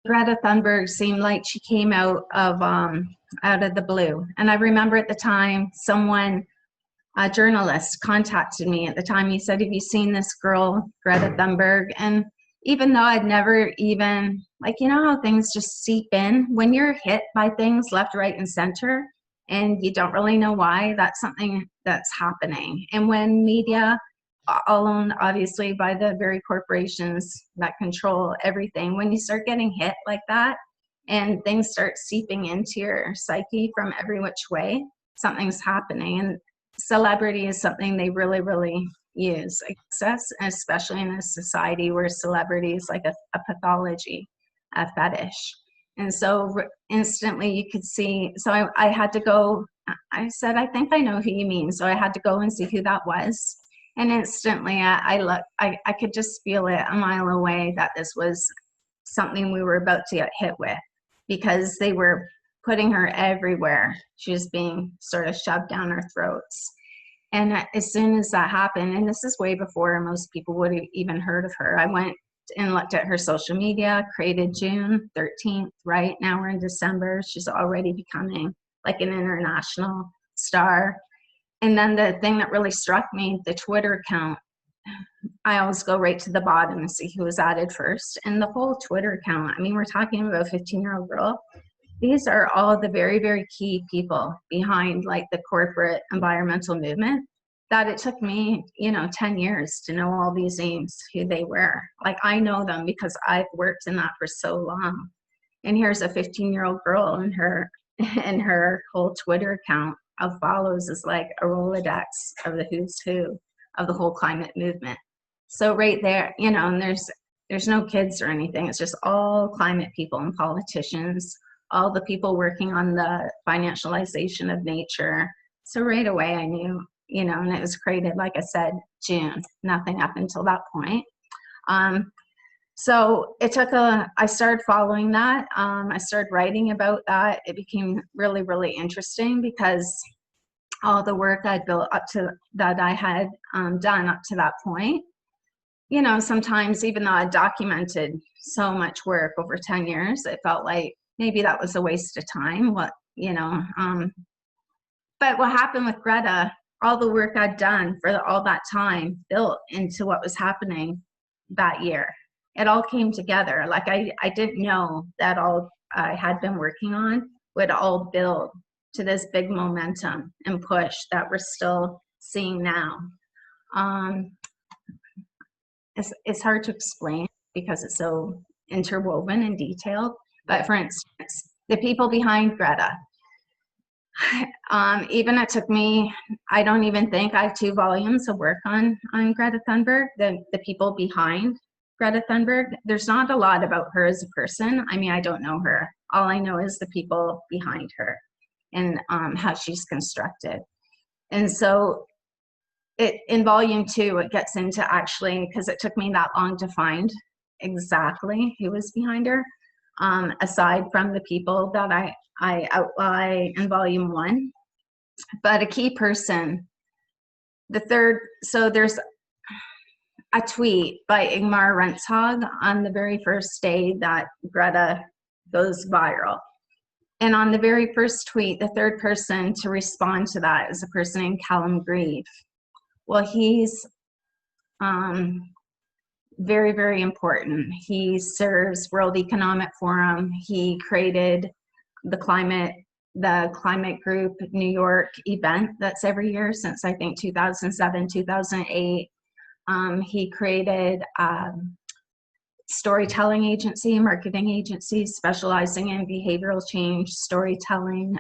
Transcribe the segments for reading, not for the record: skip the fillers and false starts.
Greta Thunberg seemed like she came out of the blue. And I remember at the time, a journalist contacted me at the time. He said, "Have you seen this girl, Greta Thunberg?" And even though I'd never even, like, you know how things just seep in? When you're hit by things left, right, and center, and you don't really know why, that's something that's happening. And when media, all owned obviously by the very corporations that control everything, when you start getting hit like that and things start seeping into your psyche from every which way, something's happening. And celebrity is something they really, really use, especially in a society where celebrity is like a pathology, a fetish. And so instantly you could see, so I had to go, I said, "I think I know who you mean." So I had to go and see who that was. And instantly I could just feel it a mile away that this was something we were about to get hit with, because they were putting her everywhere. She was being sort of shoved down our throats. And as soon as that happened, and this is way before most people would have even heard of her, I went and looked at her social media, created June 13th, right? Now we're in December. She's already becoming like an international star. And then the thing that really struck me, the Twitter account, I always go right to the bottom and see who was added first. And the whole Twitter account, I mean, we're talking about a 15-year-old girl. These are all the very, very key people behind like the corporate environmental movement that it took me, 10 years to know all these names, who they were. Like, I know them because I've worked in that for so long. And here's a 15-year-old girl, and her whole Twitter account of follows is like a Rolodex of the who's who of the whole climate movement. So right there, and there's no kids or anything. It's just all climate people and politicians, all the people working on the financialization of nature. So right away I knew, and it was created, like I said, June, nothing up until that point. So it took I started following that. I started writing about that. It became really, really interesting because all the work I'd built up to that I had done up to that point, sometimes even though I documented so much work over 10 years, it felt like maybe that was a waste of time. But what happened with Greta, all the work I'd done for all that time built into what was happening that year. It all came together. Like I didn't know that all I had been working on would all build to this big momentum and push that we're still seeing now. It's hard to explain because it's so interwoven and detailed. But for instance, the people behind Greta, even it took me, I don't even think I have 2 volumes of work on Greta Thunberg, the people behind Greta Thunberg. There's not a lot about her as a person. I mean, I don't know her. All I know is the people behind her and how she's constructed. And so in volume 2, it gets into actually, because it took me that long to find exactly who was behind her, aside from the people that I outline in volume 1. But a key person, so there's a tweet by Ingmar Rentzhog on the very first day that Greta goes viral. And on the very first tweet, the third person to respond to that is a person named Callum Grieve. Well, he's very, very important. He serves World Economic Forum. He created the climate group New York event that's every year since I think 2007, 2008. He created storytelling agency, marketing agency specializing in behavioral change, storytelling.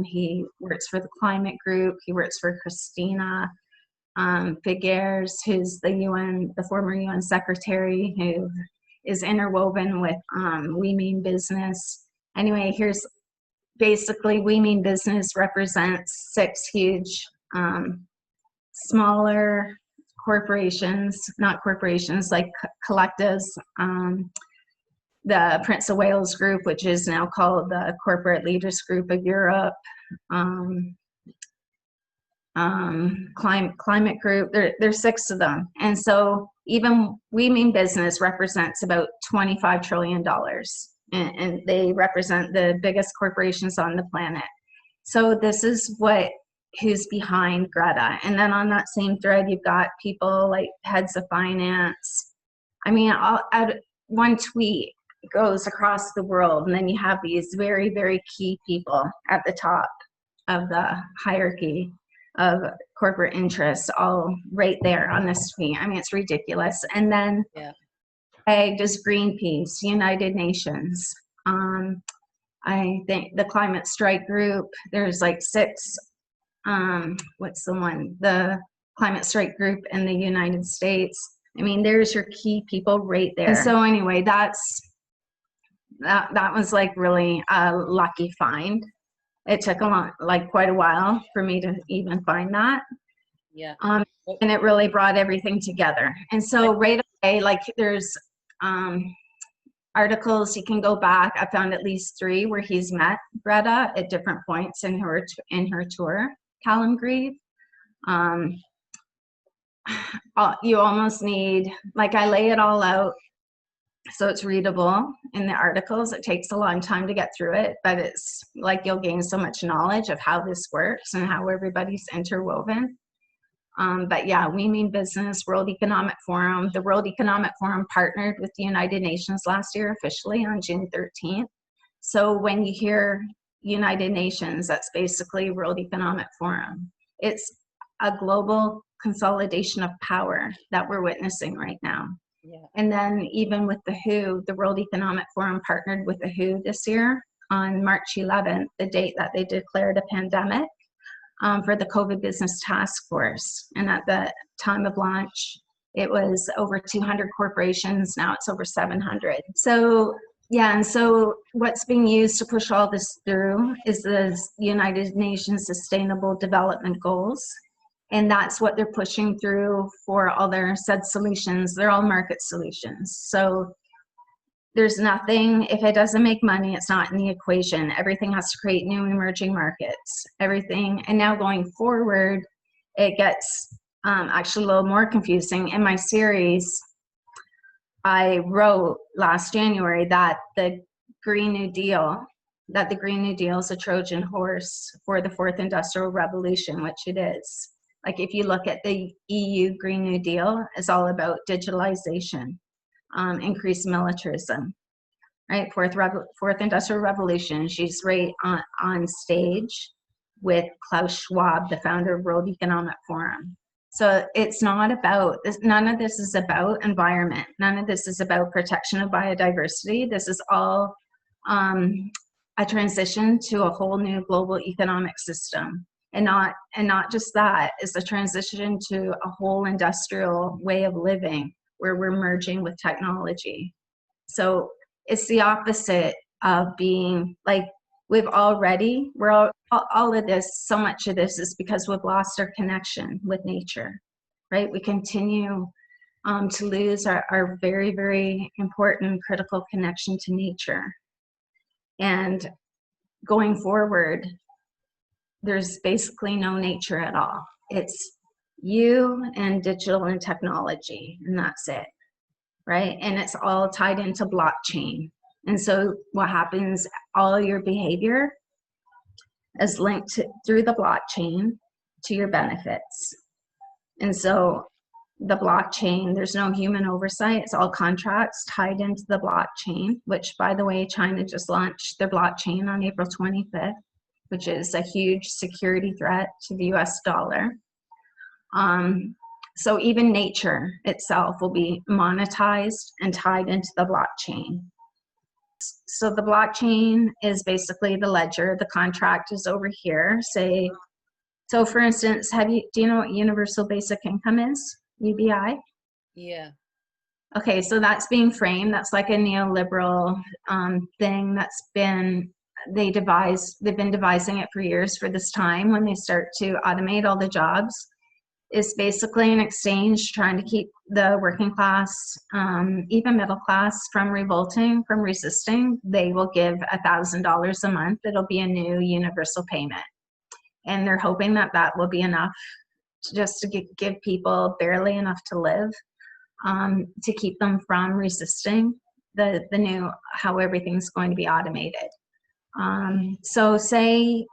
He works for the climate group. He works for Christina Figueres, who's the former UN secretary, who is interwoven with We Mean Business. Anyway, here's basically We Mean Business represents 6 huge smaller corporations, not corporations, like collectives. The Prince of Wales Group, which is now called the Corporate Leaders Group of Europe, Climate Group, there's 6 of them. And so even We Mean Business represents about $25 trillion and they represent the biggest corporations on the planet. So this is who's behind Greta. And then on that same thread, you've got people like heads of finance. I mean, one tweet goes across the world, and then you have these very, very key people at the top of the hierarchy of corporate interests, all right there on this tweet. I mean, it's ridiculous. And then tagged as Greenpeace, United Nations. I think the climate strike group, there's like 6, what's the one? The climate strike group in the United States. I mean, there's your key people right there. And so anyway, that was like really a lucky find. It took quite a while for me to even find that. Yeah. And it really brought everything together. And so right away, like there's articles, you can go back. I found at least 3 where he's met Greta at different points in her tour, Callum Grieve. You almost need, like I lay it all out so it's readable in the articles. It takes a long time to get through it, but it's like you'll gain so much knowledge of how this works and how everybody's interwoven. But yeah, We Mean Business, World Economic Forum. The World Economic Forum partnered with the United Nations last year officially on June 13th. So when you hear United Nations, that's basically World Economic Forum. It's a global consolidation of power that we're witnessing right now. Yeah. And then even with the WHO, the World Economic Forum partnered with the WHO this year on March 11th, the date that they declared a pandemic, for the COVID Business Task Force. And at the time of launch, it was over 200 corporations. Now it's over 700. So yeah, and so what's being used to push all this through is the United Nations Sustainable Development Goals. And that's what they're pushing through for all their said solutions. They're all market solutions. So there's nothing, if it doesn't make money, it's not in the equation. Everything has to create new emerging markets, everything. And now going forward, it gets actually a little more confusing. In my series, I wrote last January that the Green New Deal is a Trojan horse for the 4th Industrial Revolution, which it is. Like if you look at the EU Green New Deal, it's all about digitalization, increased militarism, right? Fourth Industrial Revolution. She's right on stage with Klaus Schwab, the founder of World Economic Forum. So it's not about this. None of this is about environment. None of this is about protection of biodiversity. This is all a transition to a whole new global economic system. And not just that, it's a transition to a whole industrial way of living where we're merging with technology. So it's the opposite of being like, all of this, so much of this is because we've lost our connection with nature, right? We continue to lose our very, very important critical connection to nature. And going forward, there's basically no nature at all. It's you and digital and technology, and that's it, right? And it's all tied into blockchain. And so what happens, all your behavior is linked through the blockchain to your benefits. And so the blockchain, there's no human oversight. It's all contracts tied into the blockchain, which, by the way, China just launched their blockchain on April 25th, which is a huge security threat to the US dollar. So even nature itself will be monetized and tied into the blockchain. So the blockchain is basically the ledger. The contract is over here. So for instance, do you know what Universal Basic Income is? UBI? Yeah. Okay, so that's being framed. That's like a neoliberal thing they've been devising it for years for this time when they start to automate all the jobs. It's basically an exchange trying to keep the working class, even middle class, from revolting, from resisting. They will give $1,000 a month. It'll be a new universal payment. And they're hoping that that will be enough just to give people barely enough to live, to keep them from resisting the new, how everything's going to be automated. So say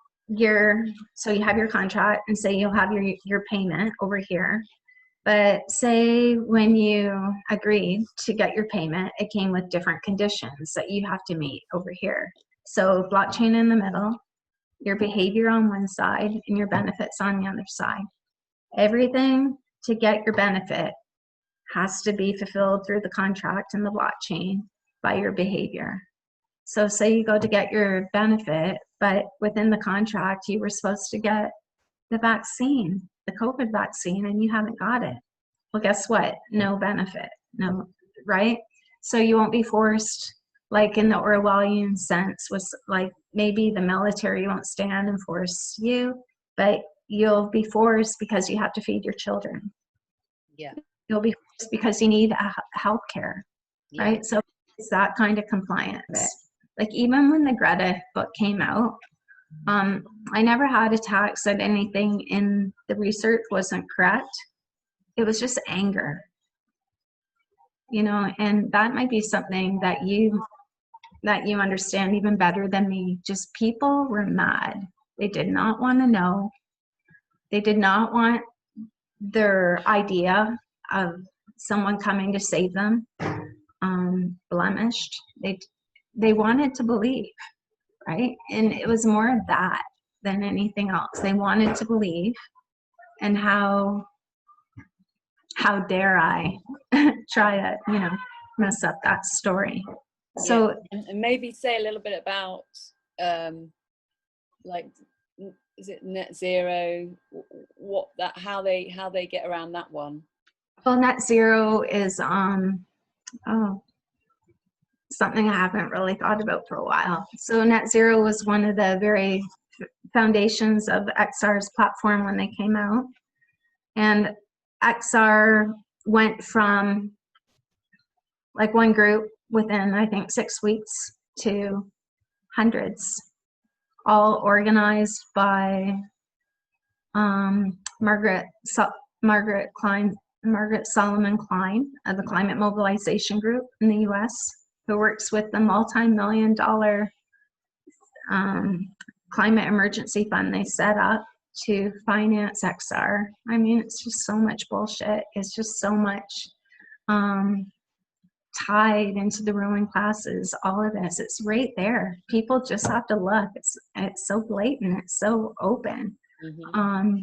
so you have your contract, and say you'll have your payment over here. But say when you agreed to get your payment, it came with different conditions that you have to meet over here. So blockchain in the middle, your behavior on one side, and your benefits on the other side. Everything to get your benefit has to be fulfilled through the contract and the blockchain by your behavior. So say you go to get your benefit, but within the contract, you were supposed to get the vaccine, the COVID vaccine, and you haven't got it. Well, guess what? No benefit, no, right? So you won't be forced, like in the Orwellian sense, was like maybe the military won't stand and force you, but you'll be forced because you have to feed your children. Yeah. You'll be forced because you need health care, right? So it's that kind of compliance. Like even when the Greta book came out, I never had attacks that anything in the research wasn't correct. It was just anger, you know, and that might be something that you understand even better than me. Just people were mad. They did not want to know. They did not want their idea of someone coming to save them blemished. They wanted to believe, right? And it was more of that than anything else. They wanted to believe, and how dare I try to, you know, mess up that story. So and maybe say a little bit about like, is it net zero, how they get around that one? Well, net zero is something I haven't really thought about for a while. So net zero was one of the very foundations of XR's platform when they came out. And XR went from like one group within, I think, 6 weeks to hundreds, all organized by Margaret Solomon Klein of the Climate Mobilization Group in the US, who works with the multi-million-dollar climate emergency fund they set up to finance XR. I mean, it's just so much bullshit. It's just so much tied into the ruling classes. All of this, it's right there. People just have to look. It's so blatant. It's so open. Mm-hmm.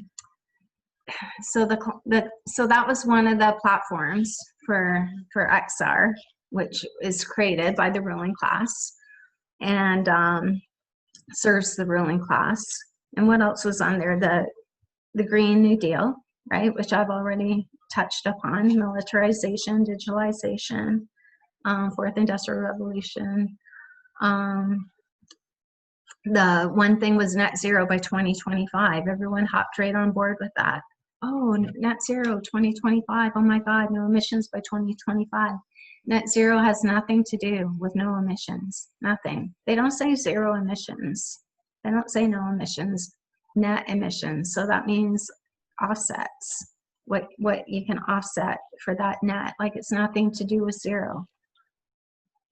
So that was one of the platforms for XR, which is created by the ruling class and serves the ruling class. And what else was on there? The Green New Deal, right, which I've already touched upon: militarization, digitalization, Fourth Industrial Revolution. The one thing was net zero by 2025. Everyone hopped right on board with that. Oh, net zero 2025. Oh my God, no emissions by 2025. Net zero has nothing to do with no emissions. Nothing. They don't say zero emissions. They don't say no emissions. Net emissions. So that means offsets. What you can offset for that net. Like it's nothing to do with zero.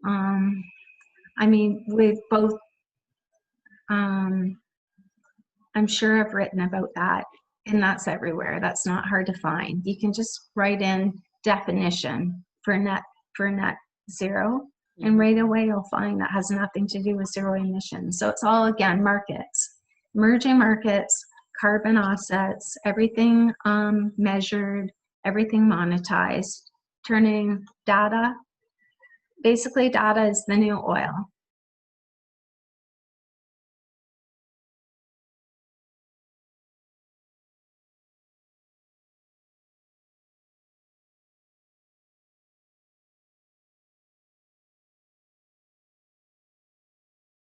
I mean, we've both. I'm sure I've written about that, and that's everywhere. That's not hard to find. You can just write in definition for net zero, and right away you'll find that has nothing to do with zero emissions. So it's all, again, markets, emerging markets, carbon offsets, everything measured, everything monetized, turning data. Basically, data is the new oil.